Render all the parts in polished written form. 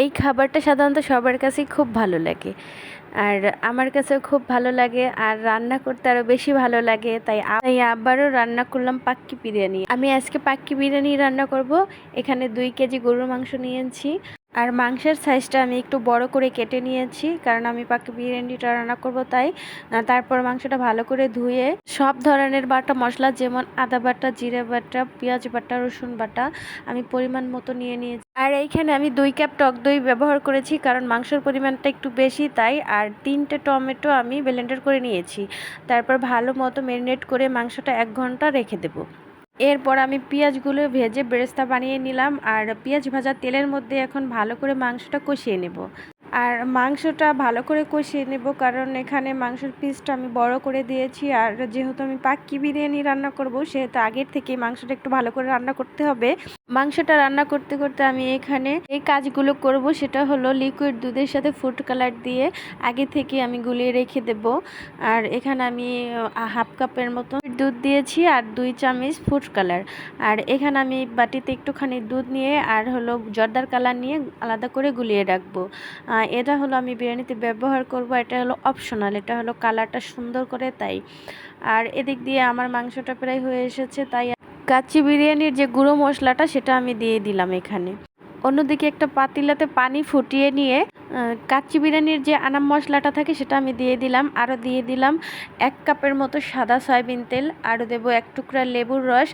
এই খাবারটা সাধারণত সবার কাছেই খুব ভালো লাগে, আর আমার কাছেও খুব ভালো লাগে, আর রান্না করতে আরও বেশি ভালো লাগে। তাই আবারও রান্না করলাম পাক্কি বিরিয়ানি। আমি আজকে পাক্কি বিরিয়ানি রান্না করব। এখানে 2 কেজি গরুর মাংস নিয়েছি, আর মাংসের সাইজটা আমি একটু বড় করে কেটে নিয়েছি, কারণ আমি পাক্কি বিরিয়ানিটা রান্না করব তাই। তারপর মাংসটা ভালো করে ধুয়ে সব ধরনের বাটা মশলা, যেমন আদা বাটা, জিরে বাটা, পেঁয়াজ বাটা, রসুন বাটা আমি পরিমাণ মতো নিয়ে নিয়েছি। আর এইখানে আমি 2 কাপ টক দই ব্যবহার করেছি, কারণ মাংসের পরিমাণটা একটু বেশি তাই। আর 3টে টমেটো আমি ব্লেন্ডার করে নিয়েছি। তারপর ভালো মতো ম্যারিনেট করে মাংসটা 1 ঘন্টা রেখে দেবো। এরপর আমি পেঁয়াজগুলো ভেজে বেরেস্তা বানিয়ে নিলাম, আর পেঁয়াজ ভাজা তেলের মধ্যে এখন ভালো করে মাংসটা কষিয়ে নেব। আর মাংসটা ভালো করে কষিয়ে নেব, কারণ এখানে মাংসের পিসটা আমি বড় করে দিয়েছি। আর যেহেতু আমি পাক্কি বিরিয়ানি রান্না করব, সেহেতু আগের থেকে মাংসটা একটু ভালো করে রান্না করতে হবে। মাংসটা রান্না করতে করতে আমি এখানে এই কাজগুলো করব, সেটা হলো লিকুইড দুধের সাথে ফুড কালার দিয়ে আগে থেকে আমি গুলিয়ে রেখে দেব। আর এখানে আমি 1/2 কাপের মতো দুধ দিয়েছি, আর 2 চামচ ফুড কালার। আর এখানে আমি বাটিতে একটুখানি দুধ নিয়ে আর হলো জর্দার কালার নিয়ে আলাদা করে গুলিয়ে রাখবো। এটা হলো আমি বিরিয়ানিতে ব্যবহার করব, এটা হলো অপশনাল, এটা হলো কালারটা সুন্দর করে তাই। আর এদিক দিয়ে আমার মাংসটা প্রায় হয়ে এসেছে, তাই কাচ্চি বিরিয়ানির যে গুঁড়ো মশলাটা সেটা আমি দিয়ে দিলাম এখানে। অন্যদিকে একটা পাতিলাতে পানি ফুটিয়ে নিয়ে কাচ্চি বিরিয়ানির যে আনাম মশলাটা থাকে সেটা আমি দিয়ে দিলাম। আরও দিয়ে দিলাম 1 কাপের মতো সাদা সয়াবিন তেল, আরও দেবো 1 টুকরা লেবুর রস,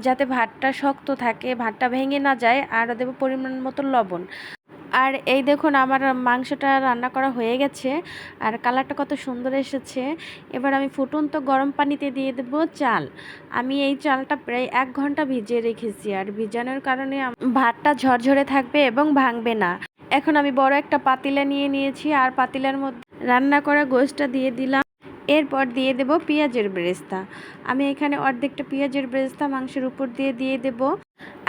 যাতে ভাতটা শক্ত থাকে, ভাতটা ভেঙে না যায়। আরও দেবো পরিমাণ মতো লবণ। আর এই দেখুন আমার মাংসটা রান্না করা হয়ে গেছে, আর কালারটা কত সুন্দর এসেছে। এবার আমি ফুটন্ত গরম পানিতে দিয়ে দেব চাল। আমি এই চালটা প্রায় 1 ঘন্টা ভিজিয়ে রেখেছি, আর ভিজানোর কারণে ভাতটা ঝরঝরে থাকবে এবং ভাঙবে না। এখন আমি বড় একটা পাতিলা নিয়ে নিয়েছি, আর পাতিলার মধ্যে রান্না করা গোশটা দিয়ে দিলাম। এরপর দিয়ে দেব পেঁয়াজের বেরেস্তা। আমি এখানে অর্ধেকটা পেঁয়াজের বেরেস্তা মাংসের উপর দিয়ে দেব।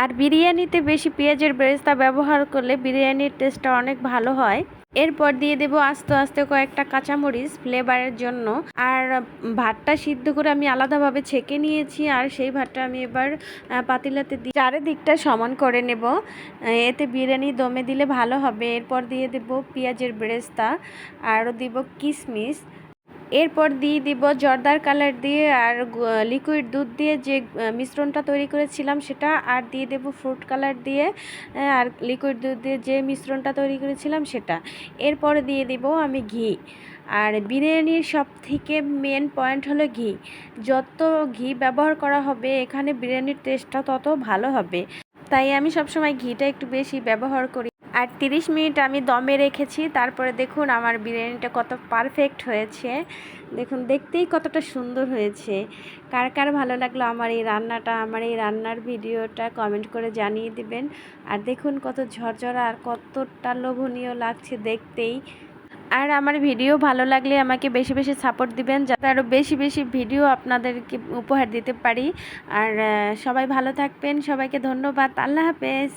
আর বিরিয়ানিতে বেশি পেঁয়াজের বেরেস্তা ব্যবহার করলে বিরিয়ানির টেস্টটা অনেক ভালো হয়। এরপর দিয়ে দেব আস্তে আস্তে কয়েকটা কাঁচামরিচ ফ্লেভারের জন্য। আর ভাতটা সিদ্ধ করে আমি আলাদাভাবে ছেঁকে নিয়েছি, আর সেই ভাতটা আমি এবার পাতিলাতে দিয়ে চারিদিকটা সমান করে নেব। এতে বিরিয়ানি দমে দিলে ভালো হবে। এরপর দিয়ে দেব পেঁয়াজের বেরেস্তা, আরও দিব কিশমিশ। এরপর দিয়ে দিব জর্দার কালার দিয়ে আর লিকুইড দুধ দিয়ে যে মিশ্রণটা তৈরি করেছিলাম সেটা, আর দিয়ে দেব ফ্রুট কালার দিয়ে আর লিকুইড দুধ দিয়ে যে মিশ্রণটা তৈরি করেছিলাম সেটা। এরপর দিয়ে দিব আমি ঘি। আর বিরিয়ানির সবথেকে মেন পয়েন্ট হলো ঘি। যত ঘি ব্যবহার করা হবে এখানে বিরিয়ানির টেস্টটা তত ভালো হবে, তাই আমি সবসময় ঘিটা একটু বেশি ব্যবহার করি। আর 30 মিনিট আমি দমে রেখেছি। তারপরে দেখুন আমার বিরিয়ানিটা কত পারফেক্ট হয়েছে। দেখুন দেখতেই কতটা সুন্দর হয়েছে। কার কার ভালো লাগলো আমার এই রান্নাটা, আমার এই রান্নার ভিডিওটা কমেন্ট করে জানিয়ে দিবেন। আর দেখুন কত ঝরঝরা আর কতটা লোভনীয় লাগছে দেখতেই। আর আমার ভিডিও ভালো লাগলে আমাকে বেশি বেশি সাপোর্ট দিবেন, যাতে আরও বেশি বেশি ভিডিও আপনাদেরকে উপহার দিতে পারি। আর সবাই ভালো থাকবেন। সবাইকে ধন্যবাদ। আল্লাহ হাফেজ।